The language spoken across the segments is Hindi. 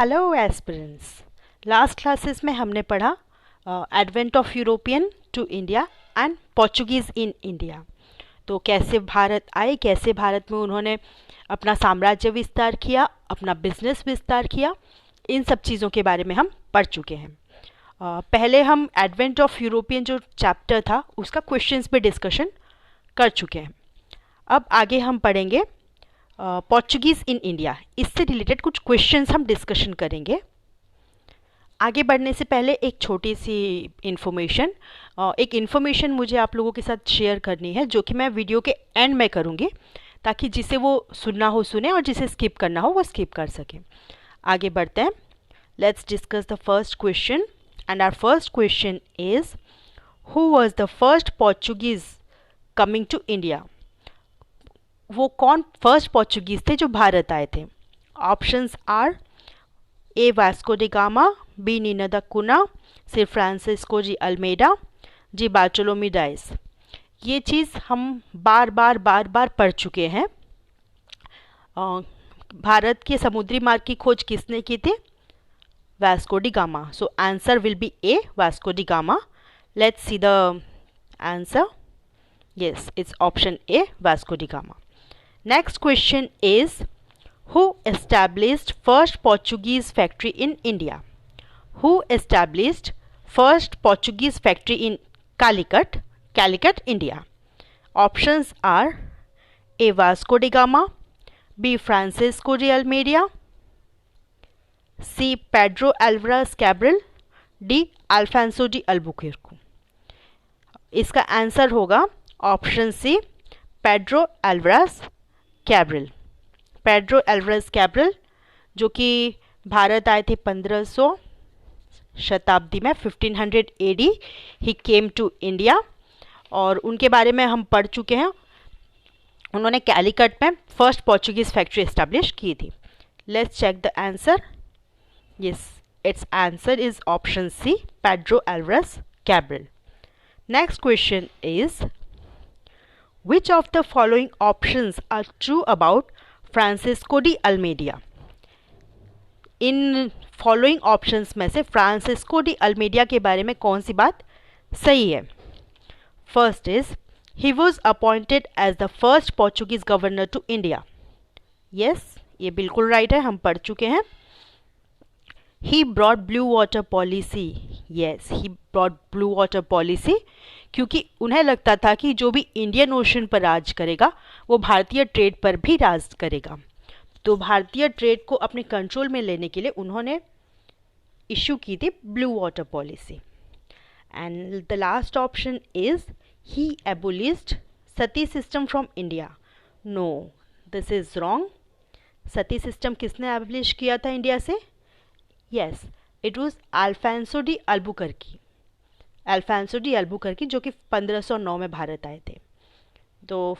Hello aspirants. लास्ट क्लासेस में हमने पढ़ा advent of European to India and Portuguese in India. तो कैसे भारत आए, कैसे भारत में उन्होंने अपना साम्राज्य विस्तार किया, अपना बिजनेस विस्तार किया, इन सब चीज़ों के बारे में हम पढ़ चुके हैं। पहले हम एडवेंट ऑफ यूरोपियन जो चैप्टर था उसका क्वेश्चंस पे डिस्कशन कर चुके हैं। अब आगे हम पढ़ेंगे पोर्चुगीज़ इन इंडिया। इससे रिलेटेड कुछ क्वेश्चंस हम डिस्कशन करेंगे। आगे बढ़ने से पहले एक छोटी सी इन्फॉर्मेशन मुझे आप लोगों के साथ शेयर करनी है, जो कि मैं वीडियो के एंड में करूँगी, ताकि जिसे वो सुनना हो सुने और जिसे स्किप करना हो वो स्किप कर सके। आगे बढ़ते हैं। Let's discuss the first question and our first question is who was the first Portuguese coming to India. वो कौन फर्स्ट पोर्चुगीज़ थे जो भारत आए थे। Options are A Vasco da Gama, B Nina da Cunha, C Francisco de Almeida, D Bartolomeu Dias. ये चीज़ हम बार बार पढ़ चुके हैं। भारत के समुद्री मार्ग की खोज किसने की थी? Vasco da gamma. So answer will B A Vasco da gamma. Let's see the answer. yes, it's option A Vasco da gamma. Next question is who established first Portuguese factory in India? Who established first Portuguese factory in Calicut, India? Options are A Vasco da Gama, B Francisco de Almeida, C Pedro Alvarez Cabral, D Alfonso de Albuquerque. इसका आंसर होगा option C Pedro Alvares Cabral. Pedro Alvares Cabral जो कि भारत आए थे 1500 शताब्दी में, 1500 AD ही केम टू इंडिया, और उनके बारे में हम पढ़ चुके हैं। उन्होंने कैलिकट में फर्स्ट पोर्चुगीज़ फैक्ट्री एस्टेब्लिश की थी। Let's check the answer. Yes, it's answer is option C Pedro Alvares Cabral. Next question is which of the following options are true about Francisco de Almeida? In following options में से फ्रांसिस्को डी अल्मेडिया के बारे में कौन सी बात सही है? First is he was appointed as the first Portuguese governor to India. Yes, ये बिल्कुल राइट है, हम पढ़ चुके हैं. He brought blue water policy. Yes, he brought blue water policy क्योंकि उन्हें लगता था कि जो भी इंडियन ओशन पर राज करेगा वो भारतीय ट्रेड पर भी राज करेगा. तो भारतीय ट्रेड को अपने कंट्रोल में लेने के लिए उन्होंने इशू की थी blue water policy. And the last option is he abolished sati system from India. No, this is wrong. Sati system किसने एबोलिश किया था इंडिया से? Yes, it was Afonso de Albuquerque. Afonso de Albuquerque जो कि 1509 में भारत आए थे. तो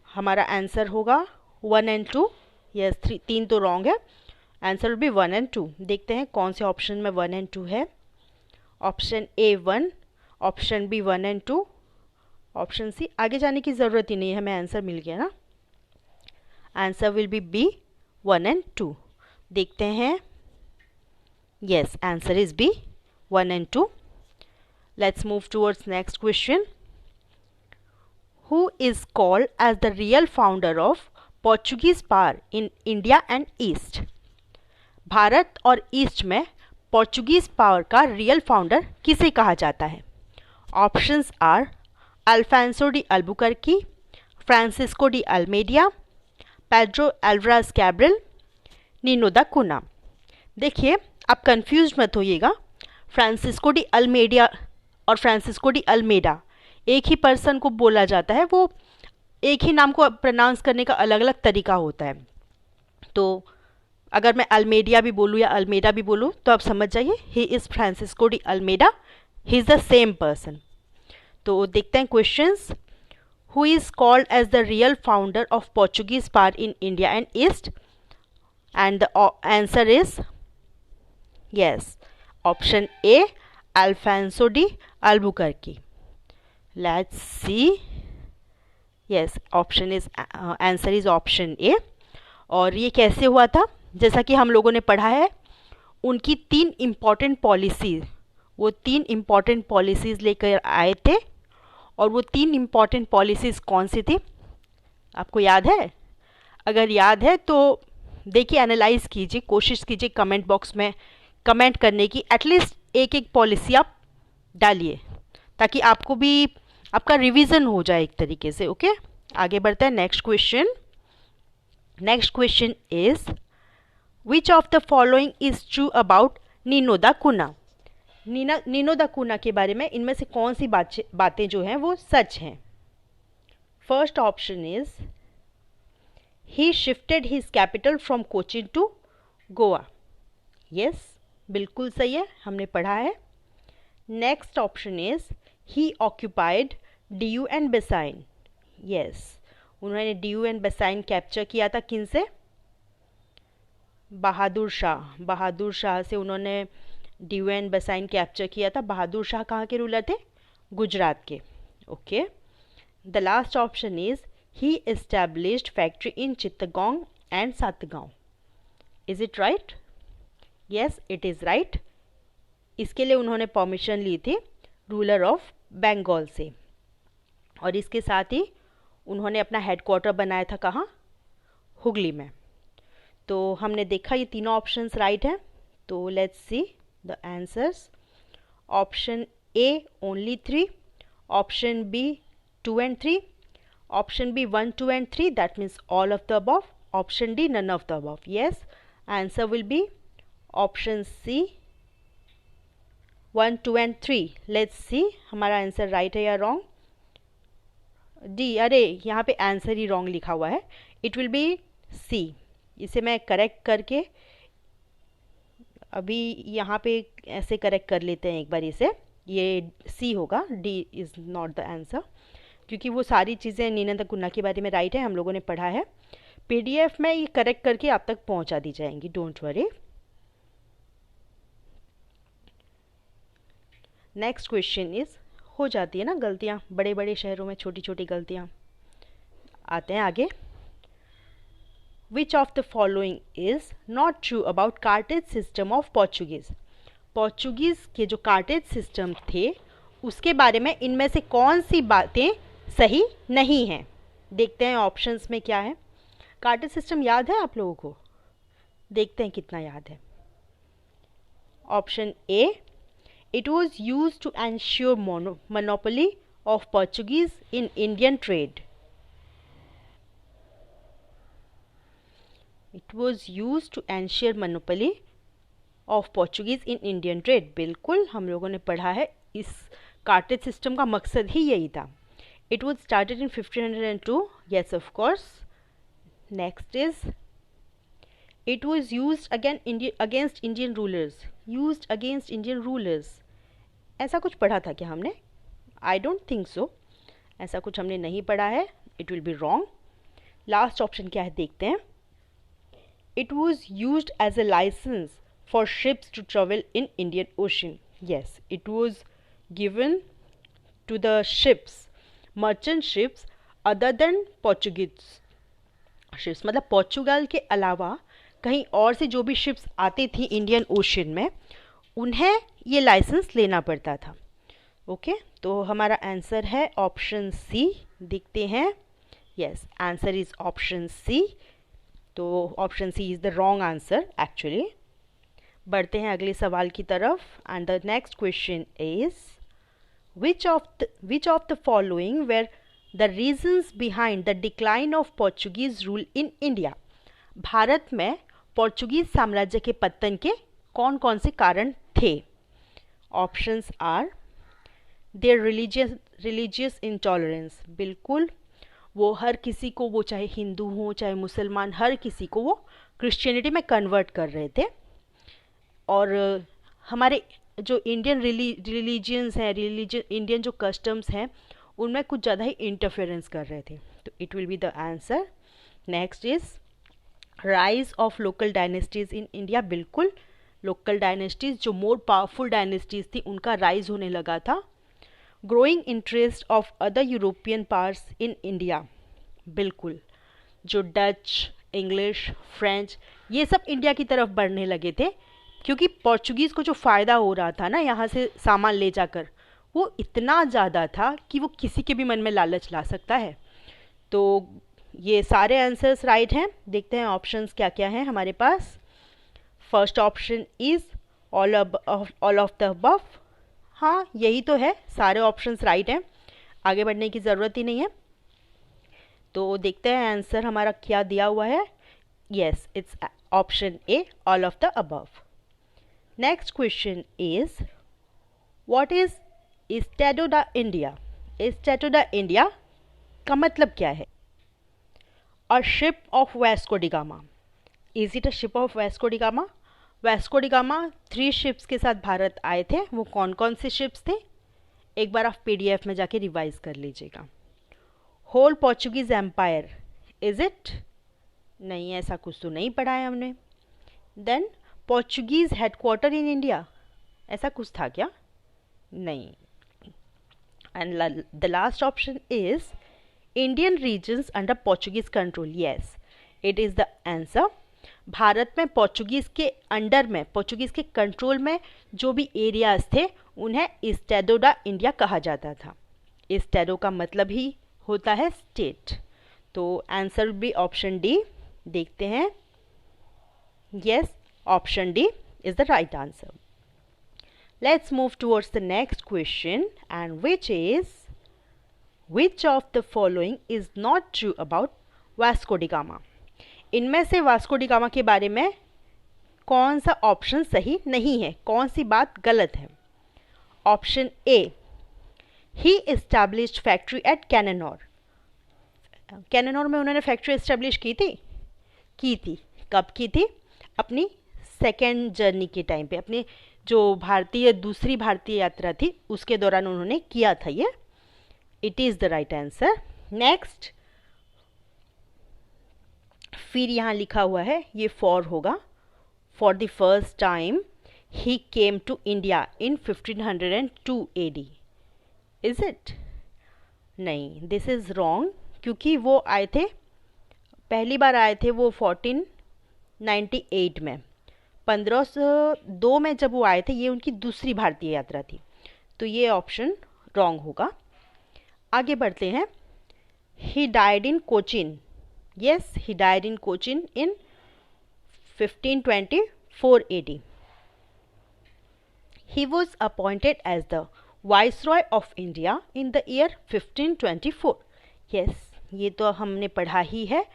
हमारा आंसर होगा 1 एंड 2. यस, 3 तो रॉन्ग है. Answer will B 1 and 2. देखते हैं कौन से ऑप्शन में 1 एंड 2 है. Option A 1, option B 1 and 2, option C आगे जाने की ज़रूरत ही नहीं है, हमें आंसर मिल गया ना. Answer will be B 1 and 2. देखते हैं. Yes, answer is B, 1 and 2. Let's move towards next question. Who is called as the real founder of Portuguese power in India and East? Bharat और ईस्ट में पोर्चुगीज पावर का रियल फाउंडर किसे कहा जाता है? Options are Afonso de Albuquerque, Francisco de Almeida, Pedro Alvares Cabral, Nino da Cunha. देखिए, आप कंफ्यूज मत होइएगा. फ्रांसिस्को डी अल्मेडिया और फ्रांसिस्को डी अल्मेडा एक ही पर्सन को बोला जाता है. वो एक ही नाम को प्रोनाउंस करने का अलग अलग तरीका होता है. तो अगर मैं अल्मेडिया भी बोलूँ या अल्मेडा भी बोलूँ तो आप समझ जाइए he is Francisco de Almeida. He is the same person. तो देखते हैं questions. Who is called as the real founder of Portuguese power in India and east? And the answer is yes, option A Alfonso de Albuquerque. Let's see. Yes, answer is option A. और ये कैसे हुआ था? जैसा कि हम लोगों ने पढ़ा है, उनकी 3 इम्पॉर्टेंट पॉलिसीज, वो 3 इम्पॉर्टेंट पॉलिसीज़ लेकर आए थे। और वो 3 इम्पॉर्टेंट पॉलिसीज़ कौन सी थी, आपको याद है? अगर याद है तो देखिए, एनालाइज कीजिए, कोशिश कीजिए कमेंट बॉक्स में कमेंट करने की। एटलीस्ट एक एक पॉलिसी आप डालिए ताकि आपको भी आपका रिवीजन हो जाए एक तरीके से। ओके, आगे बढ़ते हैं। Next question is which of the following is true about Nino the कुना। नीनो द कुना के बारे में इनमें से कौन सी बातें जो हैं वो सच हैं? First option is he shifted his capital from Cochin to Goa. Yes, बिल्कुल सही है, हमने पढ़ा है। Next option is he occupied Diu and Bassein. Yes, उन्होंने डीयू एंड बेसाइन कैप्चर किया था। किन से? बहादुर शाह से उन्होंने डीयू एंड बेसाइन कैप्चर किया था। बहादुर शाह कहाँ के रूलर थे? गुजरात के। Okay, the last option is he established factory in Chittagong and Satgaon. Is it right? Yes, it is right. इसके लिए उन्होंने परमिशन ली थी रूलर ऑफ बंगाल से, और इसके साथ ही उन्होंने अपना हेडक्वार्टर बनाया था कहाँ? हुगली में। तो हमने देखा ये तीनों ऑप्शंस राइट हैं। तो let's see the answers. Option A only 3, option B 2 and 3, option B 1, 2 and 3, that means all of the above, option D none of the above. Yes, answer will be option C 1, 2 and 3। Let's see हमारा आंसर राइट है या रॉन्ग। डी, अरे यहाँ पे आंसर ही रॉन्ग लिखा हुआ है। It will be C. इसे मैं करेक्ट करके अभी यहाँ पे ऐसे करेक्ट कर लेते हैं एक बार इसे। ये सी होगा, D is not the answer, क्योंकि वो सारी चीज़ें नीनो द कुना के बारे में राइट है, हम लोगों ने पढ़ा है। पीडीएफ में ये करेक्ट करके आप तक पहुँचा दी जाएंगी, don't worry. Next question is, हो जाती है ना गलतियाँ, बड़े बड़े शहरों में छोटी छोटी गलतियाँ। आते हैं आगे। Which of the following is not true about cartaz system of Portuguese. Portuguese के जो कार्टेज सिस्टम थे उसके बारे में इनमें से कौन सी बातें सही नहीं हैं? देखते हैं ऑप्शंस में क्या है। कार्टेज सिस्टम याद है आप लोगों को? देखते हैं कितना याद है। Option A, it was used to ensure monopoly of Portuguese in Indian trade. It was used to ensure monopoly of Portuguese in Indian trade. बिल्कुल हम लोगों ने पढ़ा है, इस कार्टेज सिस्टम का मकसद ही यही था। It was started in 1502. Yes, of course. Next is, it was used against Indian rulers. Used against Indian rulers. ऐसा कुछ पढ़ा था क्या हमने? आई डोंट थिंक सो, ऐसा कुछ हमने नहीं पढ़ा है। It will be wrong. Last option क्या है देखते हैं। It was used as a licence for ships to travel in Indian Ocean. Yes, it was given to the ships, merchant ships other than Portuguese ships, मतलब पोर्चुगल के अलावा कहीं और से जो भी शिप्स आती थी इंडियन ओशन में, उन्हें ये लाइसेंस लेना पड़ता था। ओके, तो हमारा आंसर है ऑप्शन सी। देखते हैं। Yes, answer is option C. तो option C is the wrong answer actually. बढ़ते हैं अगले सवाल की तरफ। And the next question is, which of the following were the reasons behind the decline of Portuguese rule in India. Bharat में पोर्चुगीज साम्राज्य के पतन के कौन कौन से कारण थे? Options are there religious intolerance. बिल्कुल, वो हर किसी को, वो चाहे हिंदू हो चाहे मुसलमान, हर किसी को वो क्रिश्चियनिटी में कन्वर्ट कर रहे थे। और हमारे जो इंडियन रिलीजियंस हैं, इंडियन जो कस्टम्स हैं, उनमें कुछ ज़्यादा ही इंटरफेरेंस कर रहे थे। तो it will be the answer. Next is rise of local dynasties in India. बिल्कुल, लोकल डायनेस्टीज जो मोर पावरफुल डायनेस्टीज थी उनका राइज होने लगा था। Growing interest of other European powers in India. बिल्कुल, जो डच, इंग्लिश, फ्रेंच, ये सब इंडिया की तरफ बढ़ने लगे थे क्योंकि पोर्चुगीज़ को जो फ़ायदा हो रहा था ना यहाँ से सामान ले जाकर, वो इतना ज़्यादा था कि वो किसी के भी मन में लालच ला सकता है। तो ये सारे आंसर्स राइट हैं। देखते हैं ऑप्शंस क्या क्या हैं हमारे पास। First option is all of the above. हाँ, यही तो है, सारे ऑप्शंस राइट हैं, आगे बढ़ने की ज़रूरत ही नहीं है। तो देखते हैं आंसर हमारा क्या दिया हुआ है। Yes, it's option A, all of the above. Next question is what is statute the India. Statute the India का मतलब क्या है? A ship of Vasco da gamma. Is it a ship of Vasco da gamma? Vasco da gamma 3 ships के साथ भारत आए थे। वो कौन कौन से शिप्स थे? एक बार आप पीडीएफ में जाके रिवाइज कर लीजिएगा। Whole Portuguese empire, is it? नहीं, ऐसा कुछ तो नहीं पढ़ा है हमने। Then Portuguese headquarter in India, ऐसा कुछ था क्या? नहीं। And the last option is Indian regions under Portuguese control. Yes, it is the answer. भारत में पोर्चुगीज़ के अंडर में, पोर्चुगीज़ के कंट्रोल में जो भी एरियाज थे उन्हें स्टैट्यू द इंडिया कहा जाता था। स्टैट्यू का मतलब ही होता है स्टेट। तो आंसर भी ऑप्शन डी। देखते हैं। Yes, option D is the right answer. Let's move towards the next question and which of the following is not true about Vasco da gamma. इनमें से वास्को डी गामा के बारे में कौन सा ऑप्शन सही नहीं है, कौन सी बात गलत है? Option A, he established factory at Cannanore. Cannanore में उन्होंने फैक्ट्री एस्टैब्लिश की थी? कब की थी? अपनी सेकेंड जर्नी के टाइम पे, अपनी जो दूसरी भारतीय यात्रा थी उसके दौरान उन्होंने किया था ये। It is the right answer. Next, फिर यहाँ लिखा हुआ है, ये फॉर होगा। For the first time he came to India in 1502 AD। Is it? नहीं, दिस इज़ रॉन्ग, क्योंकि वो आए थे, पहली बार आए थे वो 1498 में। 1502 में जब वो आए थे, ये उनकी दूसरी भारतीय यात्रा थी। तो ये ऑप्शन रॉन्ग होगा। आगे बढ़ते हैं। He died in Cochin. Yes, he died in Cochin in 1524 AD. He was appointed as the Viceroy of India in the year 1524. Yes, ये तो हमने पढ़ा ही है।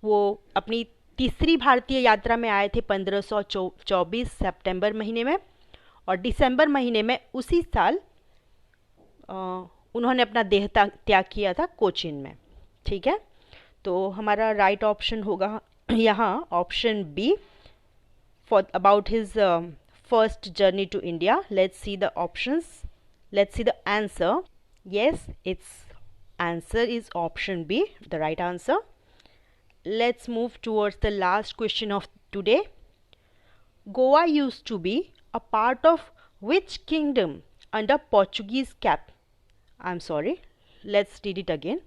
वो अपनी तीसरी भारतीय यात्रा में आए थे 1524 सितंबर महीने में, और दिसंबर महीने में उसी साल उन्होंने अपना देह त्याग किया था कोचिन में। ठीक है, तो हमारा राइट ऑप्शन होगा यहाँ option B, for about his first journey to India. Let's see the options, let's see the answer. Yes, it's answer is option B, the right answer. Let's move towards the last question of today. Goa used to be a part of which kingdom under Portuguese cap? I am sorry, let's read it again.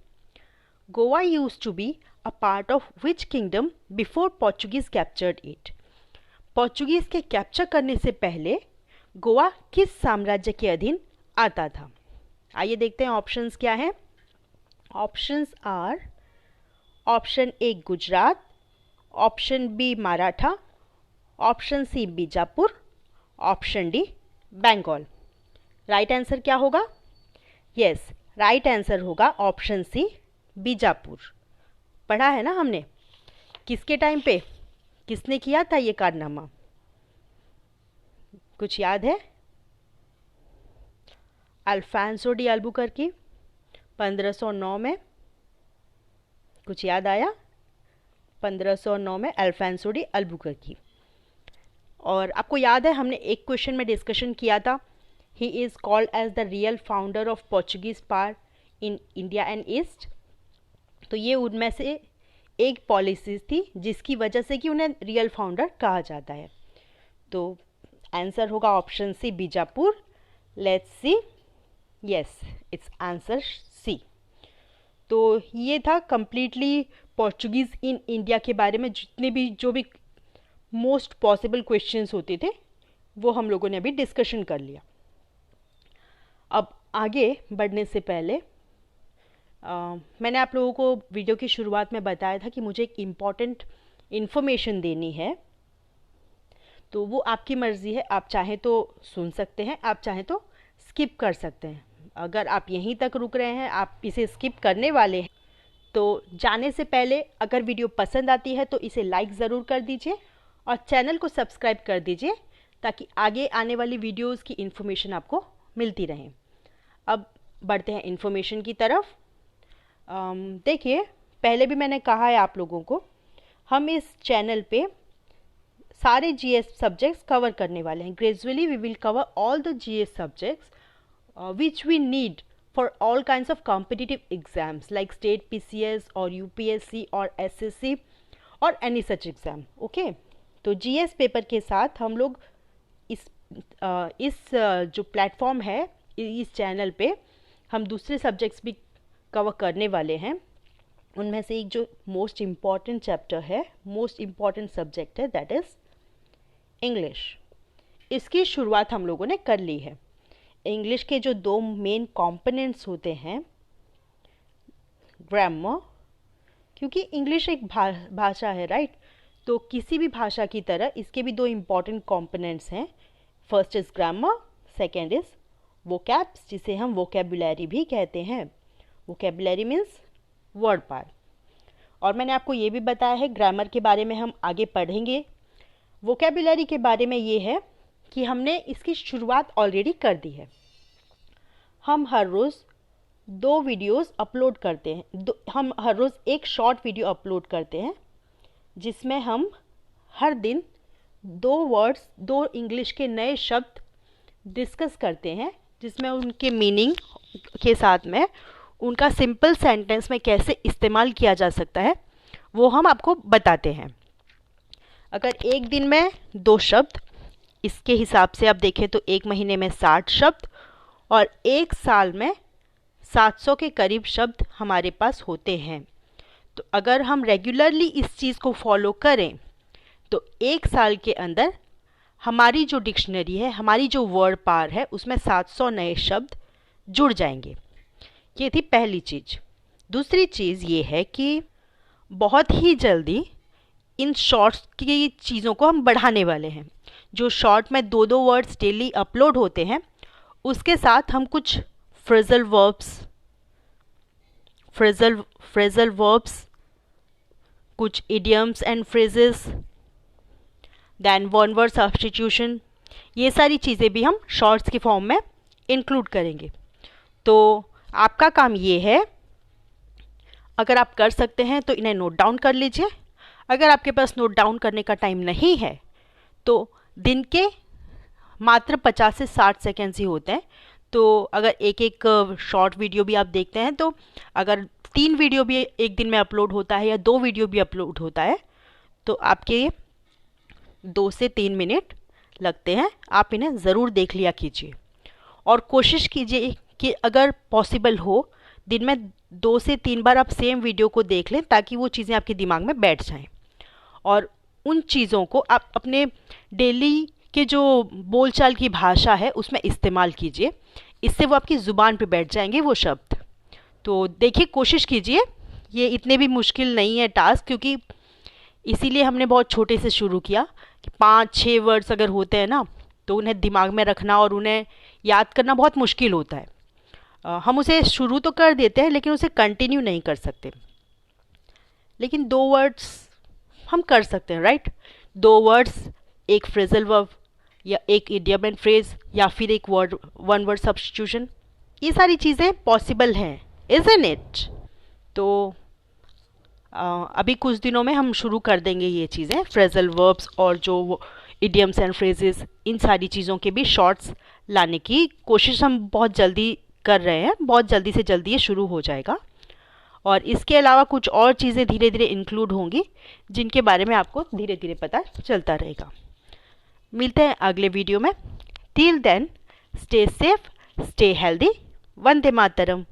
Goa used to be a part of which kingdom before Portuguese captured it? Portuguese के कैप्चर करने से पहले गोवा किस साम्राज्य के अधीन आता था? आइए देखते हैं ऑप्शंस क्या हैं। Options are, option A Gujarat, option B Maratha, option C Bijapur, option D Bengal. Right answer क्या होगा? यस, राइट आंसर होगा ऑप्शन सी बीजापुर। पढ़ा है ना हमने। किसके टाइम पे, किसने किया था ये कारनामा? कुछ याद है? अल्फांसो डी अल्बुकर्की 1509 में। कुछ याद आया? 1509 में अल्फांसो डी अल्बुकर्की। और आपको याद है हमने एक क्वेश्चन में डिस्कशन किया था, he is called as the real founder of Portuguese power in India and east. तो ये उनमें से एक पॉलिसीज थी जिसकी वजह से कि उन्हें रियल फाउंडर कहा जाता है। तो आंसर होगा option C Bijapur. Let's see. Yes, it's answer C. तो ये था कंप्लीटली पोर्चुगीज़ इन इंडिया के बारे में, जितने भी जो भी मोस्ट पॉसिबल क्वेश्चंस होते थे वो हम लोगों ने अभी डिस्कशन कर लिया। अब आगे बढ़ने से पहले मैंने आप लोगों को वीडियो की शुरुआत में बताया था कि मुझे एक इम्पॉर्टेंट इन्फॉर्मेशन देनी है, तो वो आपकी मर्ज़ी है, आप चाहें तो सुन सकते हैं, आप चाहें तो स्किप कर सकते हैं। अगर आप यहीं तक रुक रहे हैं, आप इसे स्किप करने वाले हैं, तो जाने से पहले अगर वीडियो पसंद आती है तो इसे लाइक ज़रूर कर दीजिए और चैनल को सब्सक्राइब कर दीजिए ताकि आगे आने वाली वीडियोस की इन्फॉर्मेशन आपको मिलती रहे। अब बढ़ते हैं इन्फॉर्मेशन की तरफ। देखिए, पहले भी मैंने कहा है आप लोगों को, हम इस चैनल पे सारे जीएस सब्जेक्ट्स कवर करने वाले हैं। Gradually we will cover all the GS subjects which we need for all kinds of competitive exams like state PCS or UPSC or SSC or any such exam. Okay, तो GS पेपर के साथ हम लोग इस जो प्लेटफॉर्म है, इस चैनल पे हम दूसरे सब्जेक्ट्स भी कवर करने वाले हैं। उनमें से एक जो मोस्ट इम्पॉर्टेंट चैप्टर है, मोस्ट इम्पॉर्टेंट सब्जेक्ट है, दैट इज़ इंग्लिश। इसकी शुरुआत हम लोगों ने कर ली है। इंग्लिश के जो दो मेन कंपोनेंट्स होते हैं, ग्रामर, क्योंकि इंग्लिश एक भाषा है, राइट, तो किसी भी भाषा की तरह इसके भी दो इम्पॉर्टेंट कंपोनेंट्स हैं। First is grammar, second is vocabs, जिसे हम वोकेबुलरी भी कहते हैं। वोकेबुलरी मीन्स वर्ड पार। और मैंने आपको ये भी बताया है ग्रामर के बारे में हम आगे पढ़ेंगे। वोकेबुलरी के बारे में ये है कि हमने इसकी शुरुआत ऑलरेडी कर दी है। हम हर रोज़ 2 वीडियोस अपलोड करते हैं, हम हर रोज़ एक शॉर्ट वीडियो अपलोड करते हैं जिसमें हम हर दिन 2 वर्ड्स, 2 इंग्लिश के नए शब्द डिस्कस करते हैं, जिसमें उनके मीनिंग के साथ में उनका सिंपल सेंटेंस में कैसे इस्तेमाल किया जा सकता है वो हम आपको बताते हैं। अगर एक दिन में 2 शब्द, इसके हिसाब से आप देखें तो एक महीने में 60 शब्द और एक साल में 700 के करीब शब्द हमारे पास होते हैं। तो अगर हम रेगुलरली इस चीज़ को फॉलो करें तो एक साल के अंदर हमारी जो डिक्शनरी है, हमारी जो वर्ड पार है, उसमें 700 नए शब्द जुड़ जाएंगे। ये थी पहली चीज़। दूसरी चीज़ ये है कि बहुत ही जल्दी इन शॉर्ट्स की चीज़ों को हम बढ़ाने वाले हैं। जो शॉर्ट में 2-2 वर्ड्स डेली अपलोड होते हैं, उसके साथ हम कुछ फ्रेजल वर्ब्स, कुछ idioms and phrases, then one word substitution, ये सारी चीज़ें भी हम शॉर्ट्स के फॉर्म में इंक्लूड करेंगे। तो आपका काम ये है, अगर आप कर सकते हैं तो इन्हें नोट डाउन कर लीजिए। अगर आपके पास नोट डाउन करने का टाइम नहीं है तो दिन के मात्र 50 से 60 सेकेंड्स ही होते हैं। तो अगर एक शॉर्ट वीडियो भी आप देखते हैं, तो अगर 3 वीडियो भी एक दिन में अपलोड होता है या 2 वीडियो भी अपलोड होता है तो आपके 2 से 3 मिनट लगते हैं। आप इन्हें ज़रूर देख लिया कीजिए और कोशिश कीजिए कि अगर पॉसिबल हो दिन में 2 से 3 बार आप सेम वीडियो को देख लें, ताकि वो चीज़ें आपके दिमाग में बैठ जाएं और उन चीज़ों को आप अपने डेली के जो बोलचाल की भाषा है उसमें इस्तेमाल कीजिए। इससे वो आपकी ज़ुबान पे बैठ जाएंगे वो शब्द। तो देखिए, कोशिश कीजिए। ये इतने भी मुश्किल नहीं है टास्क, क्योंकि इसीलिए हमने बहुत छोटे से शुरू किया कि 5-6 वर्ड्स अगर होते हैं ना, तो उन्हें दिमाग में रखना और उन्हें याद करना बहुत मुश्किल होता है। हम उसे शुरू तो कर देते हैं लेकिन उसे कंटिन्यू नहीं कर सकते। लेकिन 2 वर्ड्स हम कर सकते हैं, राइट। 2 वर्ड्स, एक फ्रेजल वर्ब या एक इडियम एंड फ्रेज, या फिर एक वन वर्ड सब्स्टिट्यूशन, ये सारी चीज़ें पॉसिबल हैं, इज़न्ट इट। तो अभी कुछ दिनों में हम शुरू कर देंगे ये चीज़ें, फ्रेजल वर्ब्स और जो इडियम्स एंड फ्रेजेस, इन सारी चीज़ों के भी शॉर्ट्स लाने की कोशिश हम बहुत जल्दी कर रहे हैं। बहुत जल्दी से जल्दी ये शुरू हो जाएगा और इसके अलावा कुछ और चीज़ें धीरे धीरे इंक्लूड होंगी जिनके बारे में आपको धीरे धीरे पता चलता रहेगा। मिलते हैं अगले वीडियो में। Till then, stay safe, stay healthy. Vande मातरम।